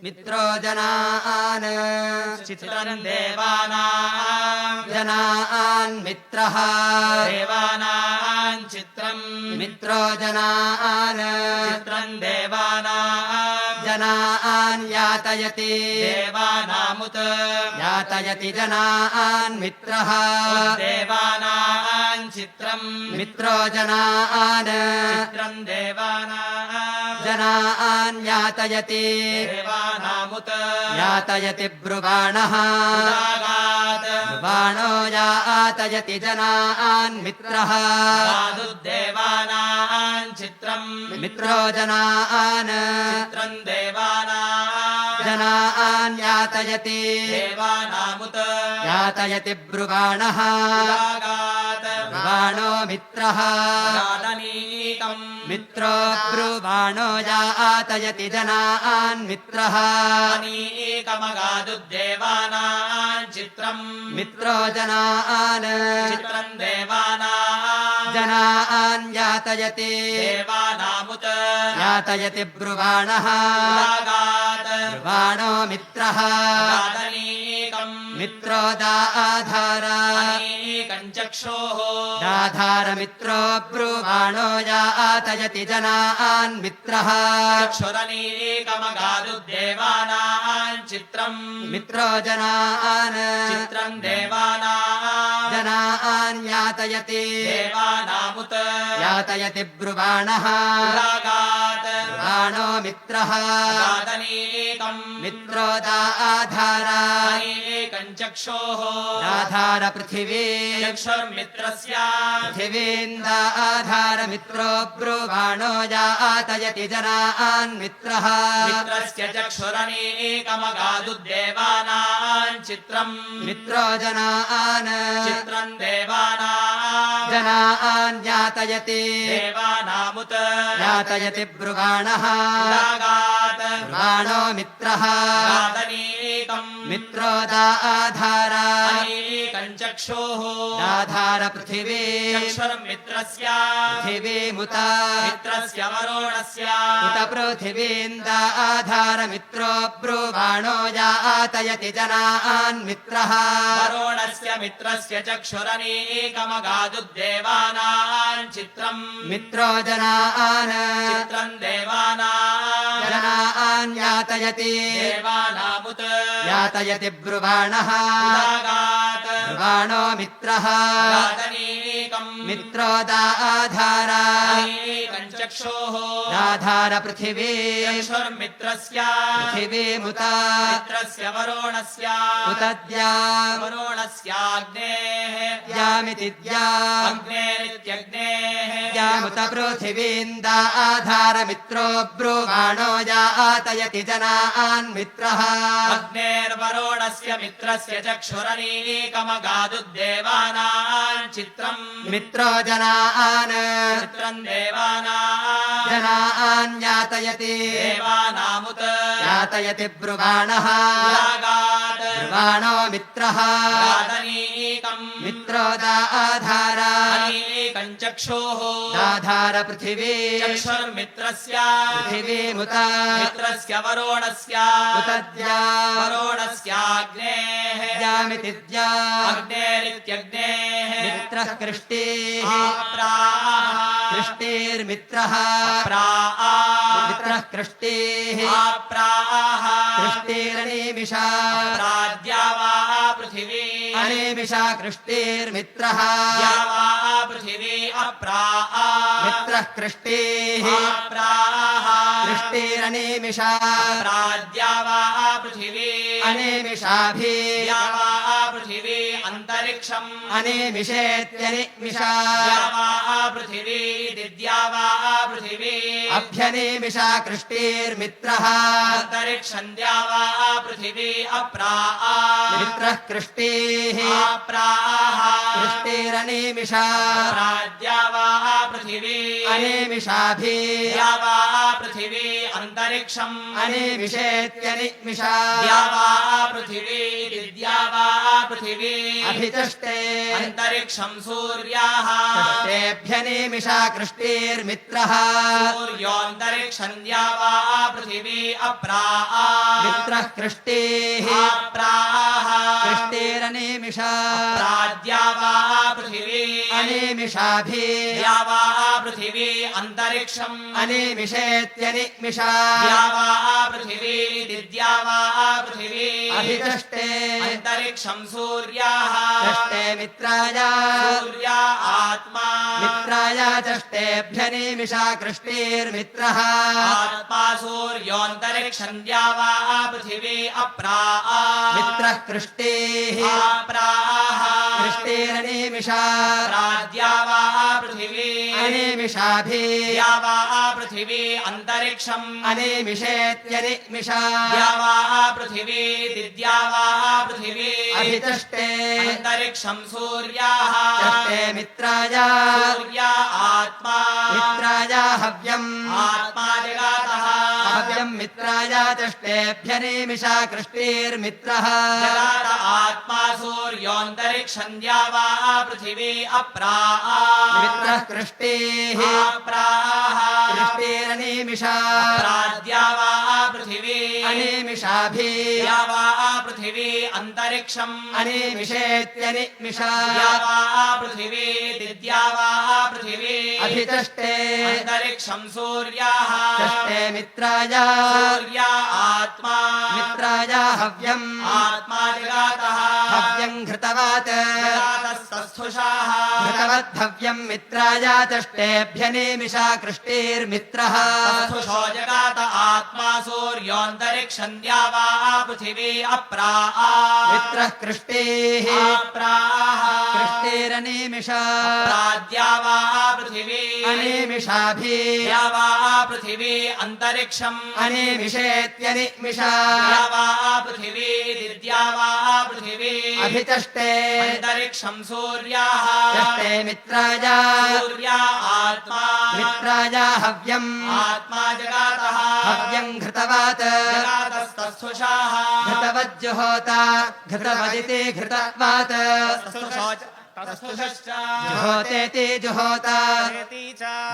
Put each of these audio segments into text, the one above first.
मित्रो जनान् चित्रम् देवानाम् जनान् मित्रः देवानाम् चित्रम् मित्रो जनान् चित्रम् देवानाम् जनान् यातयति देवानामुत यातयति जनान् मित्रः देवानाम् चित्रम् मित्रो जनान् चित्रम् देवानाम् जनान् यातयति देवानामुत यातयति ब्रुवाणः उदागात् ब्रुवाणो यातयति जनान् मित्रः देवानाम् चित्रम् मित्रो जनान् चित्रम् देवानाम् जनान् यातयति देवानामुत यातयति ब्रुवाणः उदागात् ब्रुवाणो मित्रः गादनीकम् मित्रो ब्रुवाणो यातयति जनान् मित्रः अनीकमगादुद्देवानाम् चित्रम् मित्रो जनान् चित्रम् देवानाम् जनान् यातयति देवानामुत यातयति ब्रुवाणः उदागात् ब्रुवाणो मित्रः गादनीकम् मित्रो दाधार अनीकम् चक्षोः दाधार मित्रो ब्रुवाणो यातयति जनान् मित्रः चक्षुरनीकमगादुद्देवानाम् चित्रम् मित्रो जनान् चित्रम् देवानाम् जनान् यातयति देवानामुत यातयति ब्रुवाणः उदागात् ब्रुवाणो मित्रः गादनीकम् मित्रो दाधार अनीकम् चक्षोः दाधार पृथिवी चक्षुर्मित्रस्य पृथिवीन्दाधार मित्रो ब्रुवाणो यातयति जनान् मित्रः मित्रस्य चक्षुरनीकमगादुद्देवानाम् चित्रम् मित्रो जनान् चित्रम् देवानाम् जनान् यातयति देवानामुत यातयति ब्रुवाणः उदागात् ब्रुवाणो मित्रः गादनीकम् मित्रो दाधार अनीकम् चक्षुः दाधार पृथिवी चक्षुर्मित्रस्य पृथिवीमुत मित्रस्य वरुणस्य उत पृथिवीन्दाधार मित्रो ब्रुवाणो यातयति जनान् मित्रः वरुणस्य मित्रस्य चक्षुरनीकमगादुद्देवानाम् चित्रम् मित्रो जनान् चित्रम् देवानाम् जनान् यातयति देवानामुत यातयति ब्रुवाणः उदागात् ब्रुवाणो मित्रः गादनीकम् मित्रो दाधार अनीकम् चक्षुः दाधार पृथिवी चक्षुर्मित्रस्य पृथिवीमुत मित्रस्य वरुणस्य उतद्या वरुणस्याग्नेः यामिति द्या अग्नेरित्यग्नेः यामुत पृथिवीन्दाधार मित्रो ब्रुवाणो यातयति जनान् मित्रः अग्नेर्वरुणस्य मित्रस्य चक्षुरनीकमगादुद्देवानाम् चित्रम् मित्रो जनान् चित्रम् देवानाम् जनान् यातयति देवानामुत यातयति ब्रुवाणः उदागात् ब्रुवाणो मित्रः गादनीकम् मित्रो दाधार अनीकम् चक्षुः दाधार पृथिवी चक्षुर्मित्रस्य पृथिवीमुत मित्रस्य वरुणस्य उतद्या वरुणस्याग्नेः यामिति द्या अग्नेरित्यग्नेः मित्रः कृष्टिः आप्राः कृष्टिर्मित्रः प्राः मित्रः कृष्टिः आप्राः कृष्टिरनिमिषा प्राद्या वा पृथिवी अनिमिषा कृष्टिर्मित्रः द्या वा पृथिवी अप्राः मित्रः कृष्टिः आप्राः कृष्टिरनिमिषा प्राद्या वा पृथिवी अनिमिषाभिः द्या वा पृथिवी अन्तरिक्षम् अनिमिषेत्यनिमिषा द्या वा पृथिवी दिद्या वा पृथिवी अभ्यनिमिषा कृष्टिर्मित्रः अन्तरिक्षम् द्या वा पृथिवी अप्राः मित्रः कृष्टिः आप्राः कृष्टिरनिमिषा प्राद्या वा पृथिवी अनिमिषाभिः द्या वा पृथिवी पृथिवी अन्तरिक्षम् अनिमिषेत्यनिमिषा द्यावा पृथिवी द्यावा पृथिवी अभिचष्टे अन्तरिक्षम् सूर्याः षष्टेभ्यनिमिषा कृष्टीर्मित्रः सूर्योऽन्तरिक्षम् द्यावा पृथिवी अप्रा मित्रः कृष्टीः अप्राः कृष्टीरनिमिषा प्राद्यावा पृथिवी अनिमिषाभिः द्यावा पृथिवी अन्तरिक्षम् अनिमिषेत्यनिमिषा द्यावा पृथिवी द्यावा पृथिवी अभिचष्टे अन्तरिक्षम् सूर्याः चष्टे मित्राय सूर्या आत्मा मित्राय चष्टेभ्यनिमिषा कृष्टीर्मित्रः आत्मा सूर्योऽन्तरिक्षम् द्यावा पृथिवी अप्रा मित्रः कृष्टीः प्राः कृष्टीरनिमिषा प्राद्यावा पृथिवी अनिमिषाभिः द्यावा पृथिवी अन्तरिक्षम् अनिमिषेत्यनिमिषा द्यावा पृथिवी द्यावा पृथिवी अभिचष्टे अन्तरिक्षम् सूर्याः चष्टे मित्राय सूर्या आत्मा मित्राय हव्यम् आत्मा जगातः हव्यम् मित्राय चष्टेभ्यनिमिषा कृष्टीर्मित्रः जगात आत्मा सूर्योऽन्तरिक्षम् द्यावा पृथिवी अप्रा मित्रः कृष्टीः प्राः कृष्टीरनिमिषा प्राद्यावा पृथिवी अनिमिषाभिः द्यावा पृथिवी अन्तरिक्षम् अनिमिषेत्यनिमिषा द्यावा पृथिवी द्यावा पृथिवी अभिचष्टे अन्तरिक्षम् सूर्याः चष्टे मित्राय सूर्या आत्मा मित्राय हव्यम् आत्मा जगातः हव्यम् घृतवात् जगातस्तस्थुषाः घृतवद्भव्यम् मित्राय चष्टेभ्यनिमिषा कृष्टीर्मित्रः स्थुषो जगात आत्मा सूर्योऽन्तरिक्षम् द्यावा पृथिवी अप्रा मित्रः कृष्टीः प्राः कृष्टीरनिमिषा प्राद्यावा पृथिवी अनिमिषाभिः द्यावा पृथिवी अन्तरिक्षम् अनिमिषेत्यनिमिषा द्यावा पृथिवी द्यावा पृथिवी अभिचष्टे अन्तरिक्षम् सूर्याः चष्टे मित्राय सूर्या आत्मा मित्राय हव्यम् आत्मा जगातः हव्यम् घृतवात् जगातस्तस्थुषाः घृतवज्जुहोता घृतवदिति घृतवात् तस्थुषश्च जुहोतेति जुहोता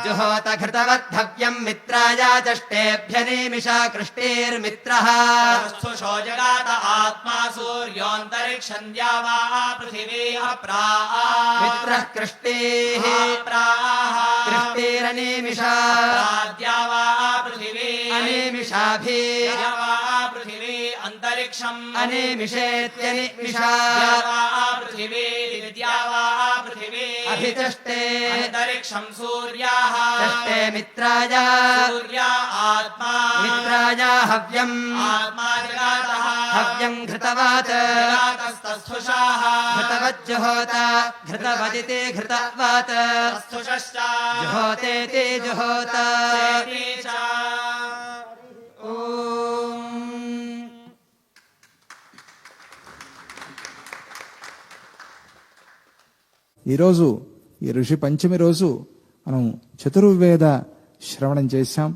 जुहोत घृतवद्भव्यम् मित्राय चष्टेभ्यनिमिषा कृष्टीर्मित्रः तस्थुषो जगात आत्मा सूर्योऽन्तरिक्षम् द्यावा पृथिवी अप्रा मित्रः कृष्टीः प्राः कृष्टीरनिमिषा प्राद्यावा पृथिवी अनिमिषाभिः द्यावा पृथिवी अन्तरिक्षम् अनिमिषेत्यनिमिषा द्यावा पृथिवी द्यावा पृथिवी अभिचष्टे अन्तरिक्षम् सूर्याः चष्टे मित्राय सूर्या आत्मा मित्राय हव्यम् आत्मा जगातः हव्यम् घृतवात् जगातस्तस्थुषाः घृतवज्जुहोता घृतवदिति घृतवात् तस्थुषश्च जुहोतेति जुहोता चेति च ఈరోజు ఈ ఋషి పంచమి రోజు మనం చతుర్వేద శ్రవణం చేశాం.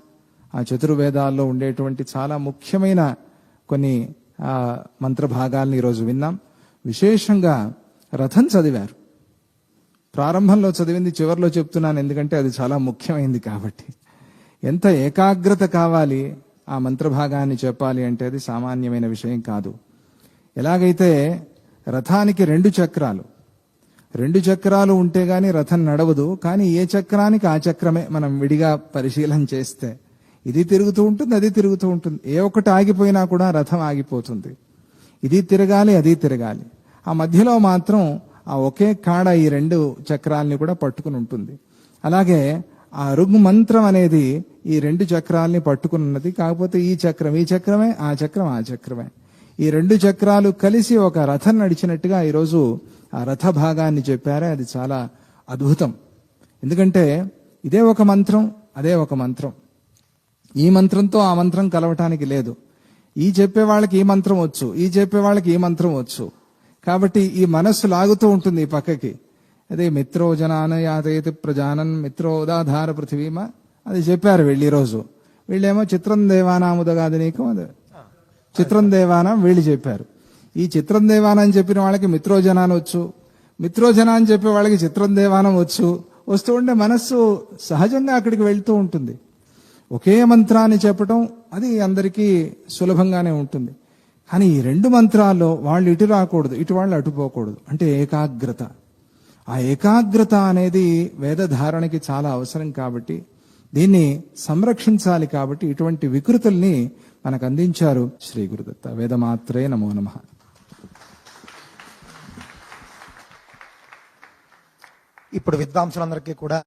ఆ చతుర్వేదాల్లో ఉండేటువంటి చాలా ముఖ్యమైన కొన్ని మంత్ర భాగాలను ఈరోజు విన్నాం. విశేషంగా రథం చదివారు. ప్రారంభంలో చదివింది చివరిలో చెప్తున్నాను, ఎందుకంటే అది చాలా ముఖ్యమైనది కాబట్టి. ఎంత ఏకాగ్రత కావాలి ఆ మంత్రభాగాన్ని చెప్పాలి అంటే అది సామాన్యమైన విషయం కాదు. ఎలాగైతే రథానికి రెండు చక్రాలు ఉంటే గాని రథం నడవదు. కానీ ఏ చక్రానికి ఆ చక్రమే మనం విడిగా పరిశీలన చేస్తే ఇది తిరుగుతూ ఉంటుంది, అది తిరుగుతూ ఉంటుంది. ఏ ఒక్కటి ఆగిపోయినా కూడా రథం ఆగిపోతుంది. ఇది తిరగాలి, అది తిరగాలి. ఆ మధ్యలో మాత్రం ఆ ఒకే కాడ ఈ రెండు చక్రాల్ని కూడా పట్టుకుని ఉంటుంది. అలాగే ఆ ఋగ్ మంత్రం అనేది ఈ రెండు చక్రాల్ని పట్టుకుని ఉన్నది. కాకపోతే ఈ చక్రమే, ఆ చక్రమే. ఈ రెండు చక్రాలు కలిసి ఒక రథం నడిచినట్టుగా ఈరోజు ఆ రథ భాగాన్ని చెప్పారే, అది చాలా అద్భుతం. ఎందుకంటే ఇదే ఒక మంత్రం, అదే ఒక మంత్రం. ఈ మంత్రంతో ఆ మంత్రం కలవటానికి లేదు. ఈ చెప్పే వాళ్ళకి ఈ మంత్రం వచ్చు, ఈ చెప్పే వాళ్ళకి ఈ మంత్రం వచ్చు. కాబట్టి ఈ మనస్సు లాగుతూ ఉంటుంది ఈ పక్కకి. అదే మిత్రో జనాన యాతయతి ప్రజానన్ మిత్రోదాధార పృథివీమ అది చెప్పారు వీళ్ళు. ఈరోజు వీళ్ళేమో చిత్రం దేవానాముదగాదినీకం అది చిత్రం దేవానం వీళ్ళు చెప్పారు. ఈ చిత్రం దేవానం చెప్పిన వాళ్ళకి మిత్రోజనాన్ని వచ్చు, మిత్రోజన అని చెప్పే వాళ్ళకి చిత్రం దేవానం వస్తూ ఉంటే మనస్సు సహజంగా అక్కడికి వెళ్తూ ఉంటుంది. ఒకే మంత్రాన్ని చెప్పటం అది అందరికీ సులభంగానే ఉంటుంది. కానీ ఈ రెండు మంత్రాల్లో వాళ్ళు ఇటు రాకూడదు, ఇటు వాళ్ళు అటుపోకూడదు. అంటే ఏకాగ్రత. ఆ ఏకాగ్రత అనేది వేదధారణకి చాలా అవసరం కాబట్టి దీన్ని సంరక్షించాలి. కాబట్టి ఇటువంటి వికృతుల్ని మనకు అందించారు శ్రీ గురుదత్త. వేదమాత్రే నమో నమః. ఇప్పుడు విద్వాంసులందరికీ కూడా